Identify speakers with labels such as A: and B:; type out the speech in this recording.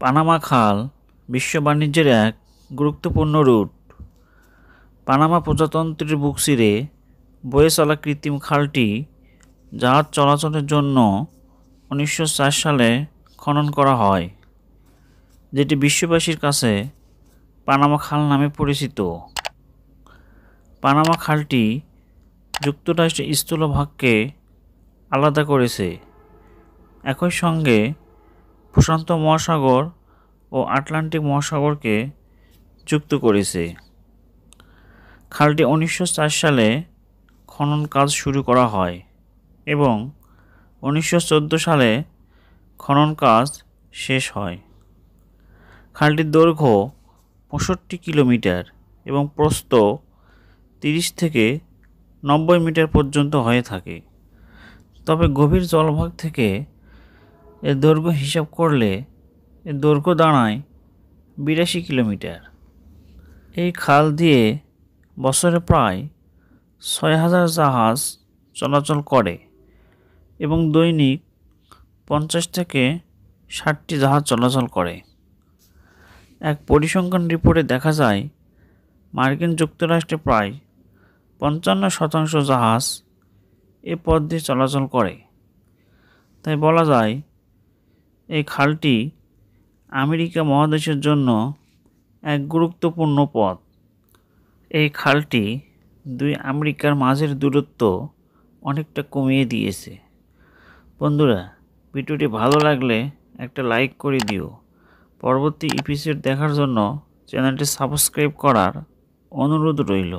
A: Panama খাল বিশ্ব বাণিজ্যের এক গুরুত্বপূর্ণ রুট। পানামা প্রজাতন্ত্রের বুক চিরে বয়ে চলা কৃত্রিম খালটি জাহাজ চলাচলের জন্য 1904 সালে খনন করা হয়, যেটি বিশ্ববাসীর কাছে পানামা খাল নামে পরিচিত। পানামা খালটি যুক্তরাষ্ট্রের স্থলভাগকে আলাদা করেছে, একই সঙ্গে প্রশান্ত মহাসাগর ও আটলান্টিক মহাসাগরকে যুক্ত করেছে। খালটি 1904 সালে খনন কাজ শুরু করা হয় এবং 1914 সালে খনন কাজ শেষ হয়। খালটির দৈর্ঘ্য 65 কিলোমিটার এবং প্রস্থ 30 থেকে 90 মিটার পর্যন্ত হয়ে থাকে। তবে গভীর জলভাগ থেকে এর দৈর্ঘ্য হিসাব করলে এর দৈর্ঘ্য দাঁড়ায় 82 কিলোমিটার। এই খাল দিয়ে বছরে প্রায় 6000 জাহাজ চলাচল করে এবং দৈনিক 50 থেকে 60টি জাহাজ চলাচল করে। এক পরিসংখ্যান রিপোর্টে দেখা যায়, মার্কিন যুক্তরাষ্ট্রে প্রায় 55% জাহাজ এ পথ দিয়ে চলাচল করে। তাই বলা যায় এই খালটি আমেরিকা মহাদেশের জন্য এক গুরুত্বপূর্ণ পথ। এই খালটি দুই আমেরিকার মাঝের দূরত্ব অনেকটা কমিয়ে দিয়েছে। বন্ধুরা, ভিডিওটি ভালো লাগলে একটা লাইক করে দিও। পরবর্তী এপিসোড দেখার জন্য চ্যানেলটি সাবস্ক্রাইব করার অনুরোধ রইল।